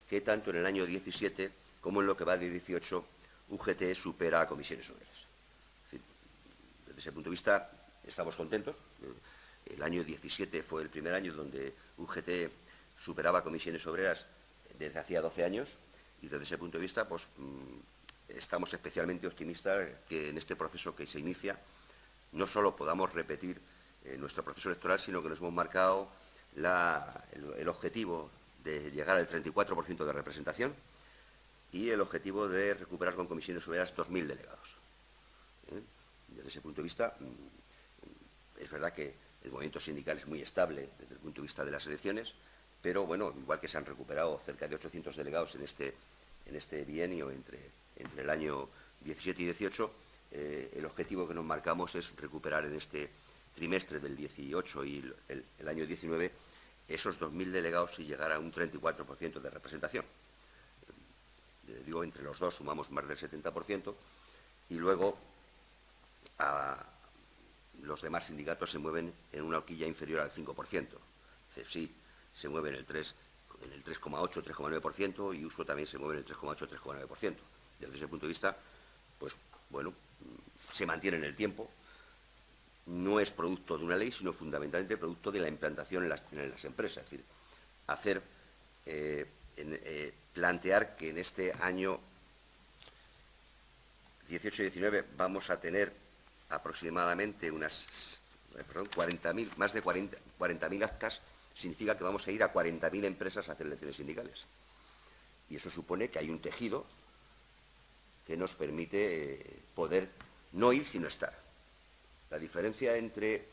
que tanto en el año 17 como en lo que va de 18 UGT supera a Comisiones Obreras. Es decir, desde ese punto de vista estamos contentos. El año 17 fue el primer año donde UGT superaba a Comisiones Obreras desde hacía 12 años y desde ese punto de vista pues, estamos especialmente optimistas que en este proceso que se inicia no solo podamos repetir nuestro proceso electoral, sino que nos hemos marcado el objetivo de llegar al 34% de representación y el objetivo de recuperar con Comisiones Obreras 2.000 delegados. Desde ese punto de vista, es verdad que el movimiento sindical es muy estable desde el punto de vista de las elecciones, pero bueno, igual que se han recuperado cerca de 800 delegados en este bienio entre el año 17 y 18, el objetivo que nos marcamos es recuperar en este trimestre del 18 y el año 19 esos 2.000 delegados y llegar a un 34% de representación. Digo, entre los dos sumamos más del 70% y luego los demás sindicatos se mueven en una horquilla inferior al 5%. CEPSI se mueve en el 3,8, 3,9% y USO también se mueve en el 3,8, 3,9%. Desde ese punto de vista, pues bueno, se mantiene en el tiempo. No es producto de una ley, sino fundamentalmente producto de la implantación en las empresas. Es decir, plantear que en este año 18 y 19 vamos a tener aproximadamente más de 40.000 actas, significa que vamos a ir a 40.000 empresas a hacer elecciones sindicales. Y eso supone que hay un tejido que nos permite poder no ir, sino estar. La diferencia entre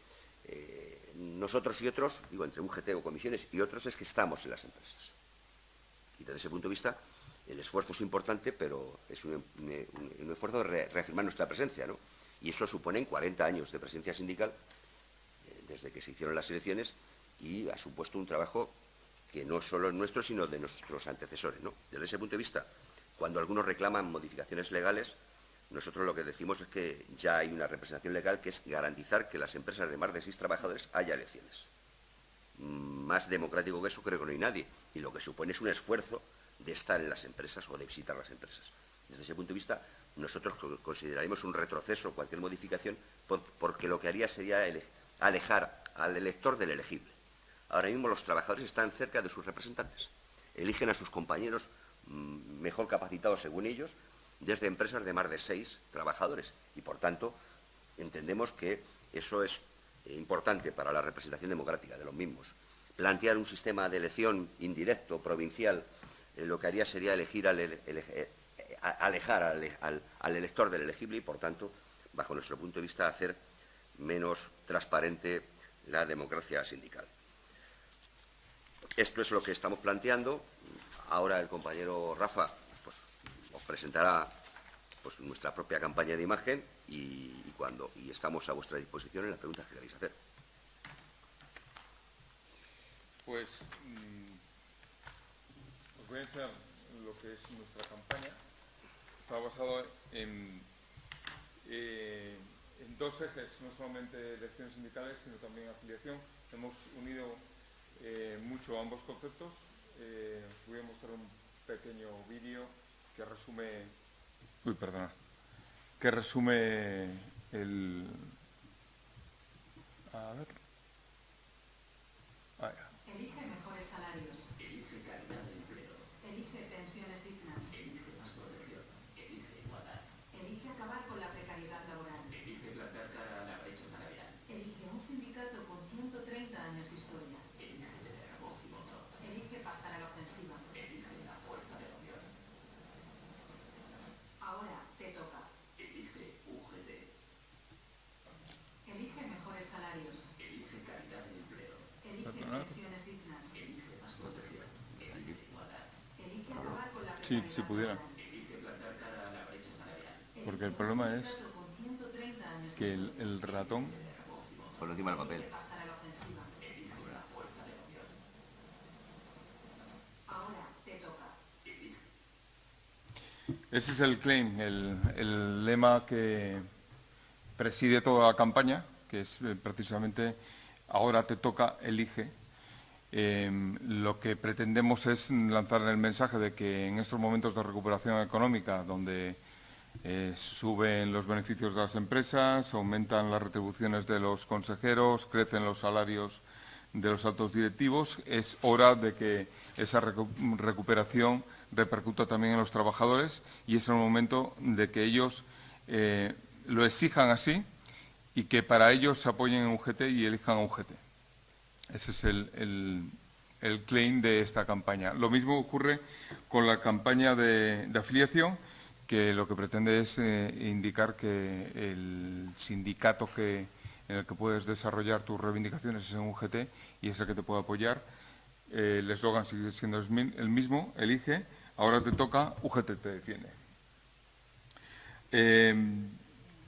nosotros y otros, digo, entre UGT o comisiones y otros, es que estamos en las empresas. Y desde ese punto de vista, el esfuerzo es importante, pero es un esfuerzo de reafirmar nuestra presencia, ¿no? Y eso supone 40 años de presencia sindical, desde que se hicieron las elecciones, y ha supuesto un trabajo que no solo es nuestro, sino de nuestros antecesores, ¿no? Desde ese punto de vista, cuando algunos reclaman modificaciones legales, nosotros lo que decimos es que ya hay una representación legal que es garantizar que las empresas de más de 6 trabajadores haya elecciones. Más democrático que eso creo que no hay nadie. Y lo que supone es un esfuerzo de estar en las empresas o de visitar las empresas. Desde ese punto de vista, nosotros consideraríamos un retroceso cualquier modificación porque lo que haría sería alejar al elector del elegible. Ahora mismo los trabajadores están cerca de sus representantes. Eligen a sus compañeros mejor capacitados según ellos, desde empresas de más de 6 trabajadores. Y, por tanto, entendemos que eso es importante para la representación democrática de los mismos. Plantear un sistema de elección indirecto, provincial, lo que haría sería alejar al elector del elegible y, por tanto, bajo nuestro punto de vista, hacer menos transparente la democracia sindical. Esto es lo que estamos planteando. Ahora el compañero Rafa os presentará pues, nuestra propia campaña de imagen y estamos a vuestra disposición en las preguntas que queráis hacer. Pues os voy a enseñar lo que es nuestra campaña. Está basado en 2 ejes, no solamente elecciones sindicales, sino también afiliación. Hemos unido mucho ambos conceptos. Os voy a mostrar un pequeño vídeo que resume el... A ver... Elige mejores salarios. Elige calidad de empleo. Elige pensiones dignas. Elige más protección. Elige igualdad. Elige acabar con la precariedad laboral. Elige plantar cara a la brecha salarial. Elige un sindicato con 130 años de historia. Elige tener voz y voto. Elige pasar a la ofensiva. Elige la fuerza de la unión. Ahora te toca. Elige UGT. Elige mejores salarios. Elige calidad de empleo. Elige pensiones dignas. Elige más protección. Elige igualdad. Elige acabar con la precariedad. Sí, si pudiera. Elige plantar cara a la brecha salarial. Porque el problema es que el ratón... Por encima del papel. Pasar a la ofensiva. Elige la fuerza de la unión. Ahora te toca. Ese es el claim, el lema que preside toda la campaña, que es precisamente ahora te toca, elige. Lo que pretendemos es lanzar el mensaje de que en estos momentos de recuperación económica, donde suben los beneficios de las empresas, aumentan las retribuciones de los consejeros, crecen los salarios de los altos directivos, es hora de que esa recuperación repercuta también en los trabajadores y es el momento de que ellos lo exijan así y que para ello se apoyen en UGT y elijan a UGT. Ese es el claim de esta campaña. Lo mismo ocurre con la campaña de afiliación, que lo que pretende es indicar que el sindicato en el que puedes desarrollar tus reivindicaciones es en UGT y es el que te puede apoyar. El eslogan sigue siendo el mismo, elige, ahora te toca, UGT te defiende.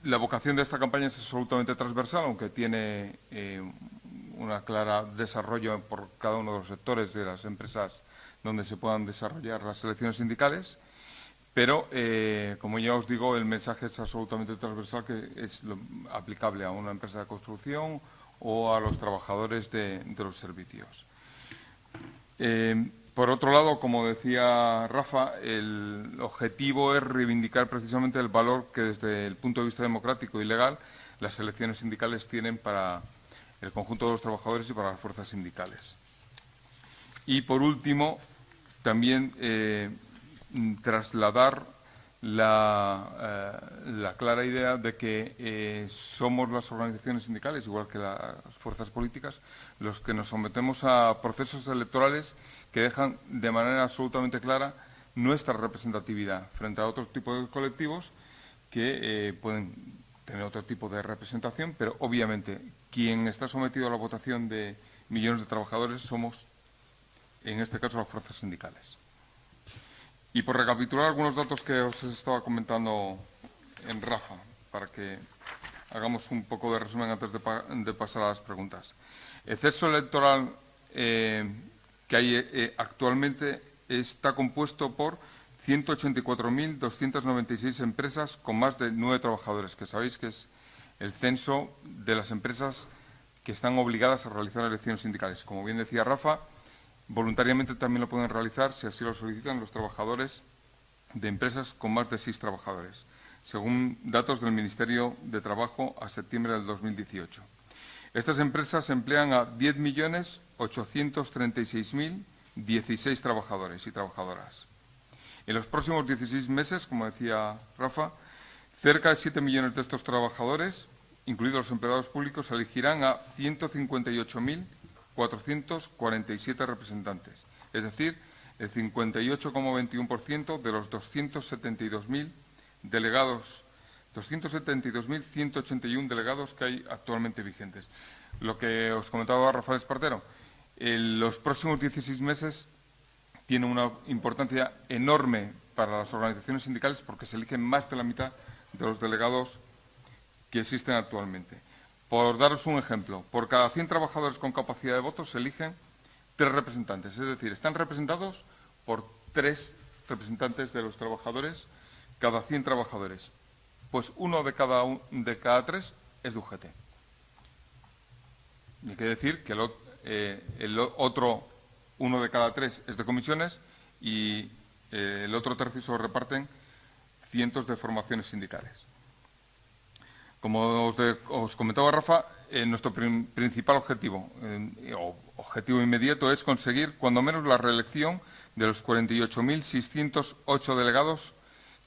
La vocación de esta campaña es absolutamente transversal, aunque tiene un claro desarrollo por cada uno de los sectores de las empresas donde se puedan desarrollar las elecciones sindicales, pero, como ya os digo, el mensaje es absolutamente transversal, que es aplicable a una empresa de construcción o a los trabajadores de los servicios. Por otro lado, como decía Rafa, el objetivo es reivindicar precisamente el valor que desde el punto de vista democrático y legal las elecciones sindicales tienen para el conjunto de los trabajadores y para las fuerzas sindicales. Y por último, también trasladar la clara idea de que somos las organizaciones sindicales, igual que las fuerzas políticas, los que nos sometemos a procesos electorales que dejan de manera absolutamente clara nuestra representatividad frente a otros tipos de colectivos que pueden tener otro tipo de representación, pero obviamente quien está sometido a la votación de millones de trabajadores somos, en este caso, las fuerzas sindicales. Y por recapitular algunos datos que os estaba comentando en Rafa, para que hagamos un poco de resumen antes de pasar a las preguntas. El censo electoral que hay actualmente está compuesto por 184.296 empresas con más de 9 trabajadores, que sabéis que es el censo de las empresas que están obligadas a realizar elecciones sindicales. Como bien decía Rafa, voluntariamente también lo pueden realizar, si así lo solicitan, los trabajadores de empresas con más de 6 trabajadores, según datos del Ministerio de Trabajo a septiembre del 2018. Estas empresas emplean a 10.836.016 trabajadores y trabajadoras. En los próximos 16 meses, como decía Rafa, cerca de 7 millones de estos trabajadores, incluidos los empleados públicos, elegirán a 158.447 representantes, es decir, el 58,21% de los 272.000 delegados, 272.181 delegados que hay actualmente vigentes. Lo que os comentaba Rafael Espartero, en los próximos 16 meses tiene una importancia enorme para las organizaciones sindicales porque se eligen más de la mitad de los delegados que existen actualmente. Por daros un ejemplo, por cada 100 trabajadores con capacidad de voto se eligen 3 representantes, es decir, están representados por 3 representantes de los trabajadores cada 100 trabajadores. Pues uno de cada 3 es de UGT. Y hay que decir que el otro 1 de cada 3 es de comisiones y el otro tercio se lo reparten cientos de formaciones sindicales. Como os comentaba Rafa, nuestro principal objetivo, objetivo inmediato, es conseguir cuando menos la reelección de los 48.608 delegados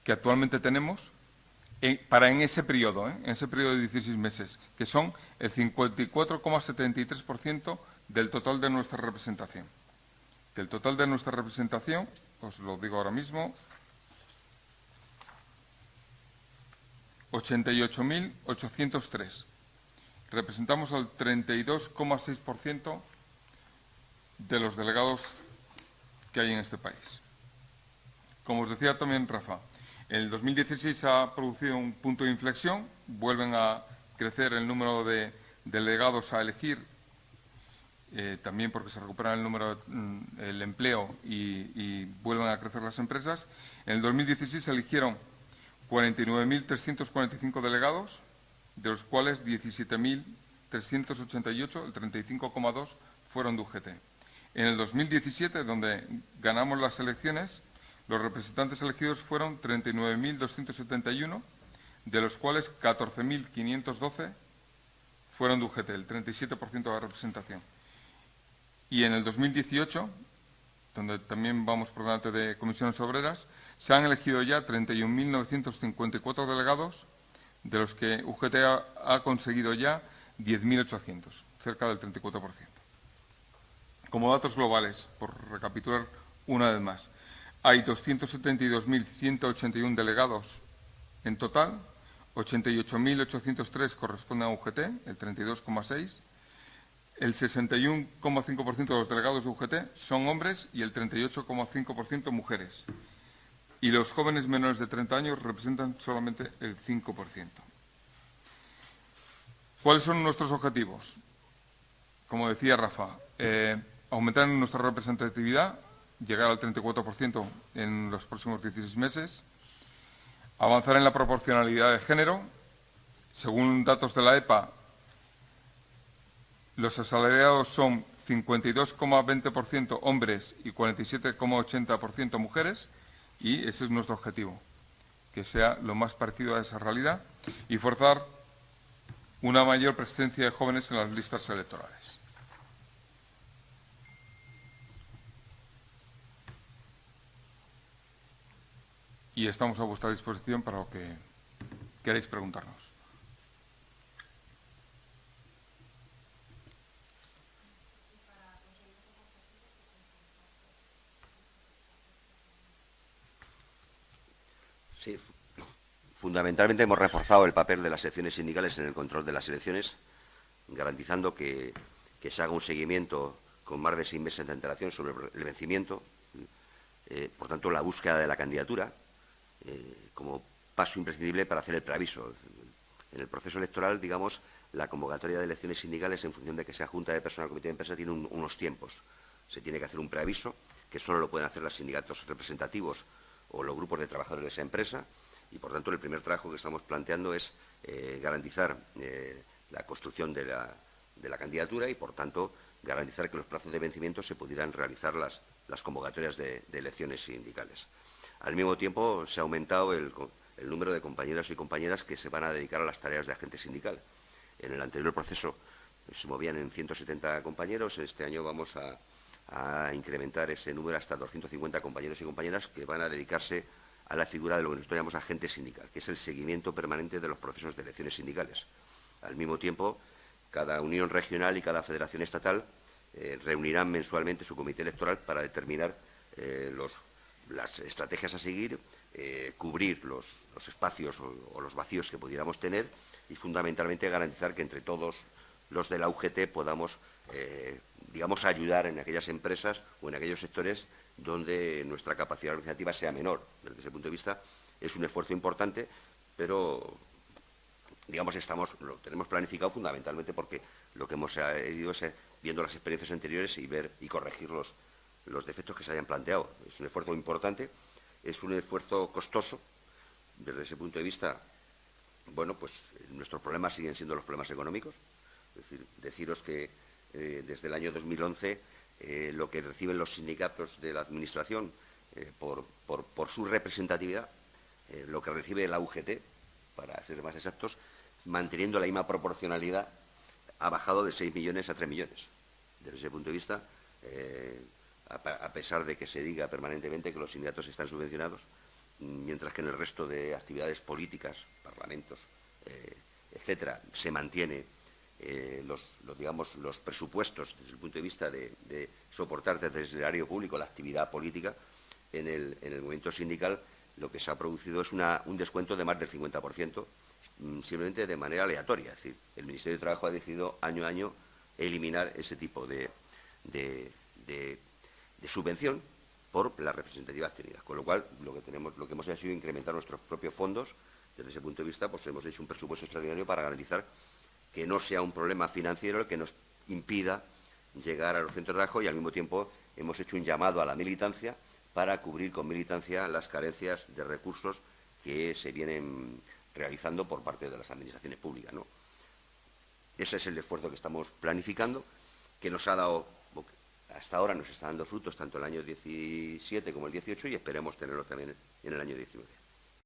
que actualmente tenemos en ese periodo de 16 meses, que son el 54,73% del total de nuestra representación. Que el total de nuestra representación, os lo digo ahora mismo, 88.803. Representamos al 32,6% de los delegados que hay en este país. Como os decía también Rafa, en el 2016 se ha producido un punto de inflexión, vuelven a crecer el número de delegados a elegir, también porque se recupera el empleo y vuelven a crecer las empresas. En el 2016 se eligieron 49.345 delegados, de los cuales 17.388, el 35,2%, fueron de UGT. En el 2017, donde ganamos las elecciones, los representantes elegidos fueron 39.271, de los cuales 14.512 fueron de UGT, el 37% de la representación. Y en el 2018, donde también vamos por delante de comisiones obreras, se han elegido ya 31.954 delegados, de los que UGT ha conseguido ya 10.800, cerca del 34%. Como datos globales, por recapitular una vez más, hay 272.181 delegados en total, 88.803 corresponden a UGT, el 32,6%, el 61,5% de los delegados de UGT son hombres y el 38,5% mujeres. Y los jóvenes menores de 30 años representan solamente el 5%. ¿Cuáles son nuestros objetivos? Como decía Rafa, aumentar nuestra representatividad, llegar al 34% en los próximos 16 meses, avanzar en la proporcionalidad de género. Según datos de la EPA, los asalariados son 52,20% hombres y 47,80% mujeres, y ese es nuestro objetivo, que sea lo más parecido a esa realidad, y forzar una mayor presencia de jóvenes en las listas electorales. Y estamos a vuestra disposición para lo que queráis preguntarnos. Sí, fundamentalmente hemos reforzado el papel de las secciones sindicales en el control de las elecciones, garantizando que se haga un seguimiento con más de 6 meses de antelación sobre el vencimiento. Por tanto, la búsqueda de la candidatura como paso imprescindible para hacer el preaviso. En el proceso electoral, digamos, la convocatoria de elecciones sindicales, en función de que sea junta de personal o comité de empresa, tiene unos tiempos. Se tiene que hacer un preaviso, que solo lo pueden hacer los sindicatos representativos o los grupos de trabajadores de esa empresa, y por tanto el primer trabajo que estamos planteando es garantizar la construcción de la candidatura y por tanto garantizar que los plazos de vencimiento se pudieran realizar las convocatorias de elecciones sindicales. Al mismo tiempo se ha aumentado el número de compañeros y compañeras que se van a dedicar a las tareas de agente sindical. En el anterior proceso se movían en 170 compañeros, este año vamos a incrementar ese número hasta 250 compañeros y compañeras que van a dedicarse a la figura de lo que nosotros llamamos agente sindical, que es el seguimiento permanente de los procesos de elecciones sindicales. Al mismo tiempo, cada unión regional y cada federación estatal reunirán mensualmente su comité electoral para determinar las estrategias a seguir, cubrir los espacios o los vacíos que pudiéramos tener y fundamentalmente garantizar que entre todos los de la UGT podamos, digamos, ayudar en aquellas empresas o en aquellos sectores donde nuestra capacidad organizativa sea menor. Desde ese punto de vista es un esfuerzo importante, pero, digamos, lo tenemos planificado fundamentalmente porque lo que hemos ido es viendo las experiencias anteriores y ver y corregir los defectos que se hayan planteado. Es un esfuerzo importante, es un esfuerzo costoso. Desde ese punto de vista, bueno, pues nuestros problemas siguen siendo los problemas económicos. Es decir, deciros que desde el año 2011 lo que reciben los sindicatos de la Administración por su representatividad, lo que recibe la UGT, para ser más exactos, manteniendo la misma proporcionalidad, ha bajado de 6 millones a 3 millones. Desde ese punto de vista, a pesar de que se diga permanentemente que los sindicatos están subvencionados, mientras que en el resto de actividades políticas, parlamentos, etcétera, se mantiene los presupuestos desde el punto de vista de soportar desde el erario público la actividad política, en el movimiento sindical lo que se ha producido es un descuento de más del 50%, simplemente de manera aleatoria. Es decir, el Ministerio de Trabajo ha decidido año a año eliminar ese tipo de subvención por la representatividad tenida. Con lo cual, lo que hemos hecho ha sido incrementar nuestros propios fondos. Desde ese punto de vista, pues hemos hecho un presupuesto extraordinario para garantizar que no sea un problema financiero el que nos impida llegar a los centros de trabajo, y al mismo tiempo hemos hecho un llamado a la militancia para cubrir con militancia las carencias de recursos que se vienen realizando por parte de las administraciones públicas, ¿no? Ese es el esfuerzo que estamos planificando, que nos ha dado hasta ahora nos está dando frutos tanto el año 17 como el 18 y esperemos tenerlo también en el año 19.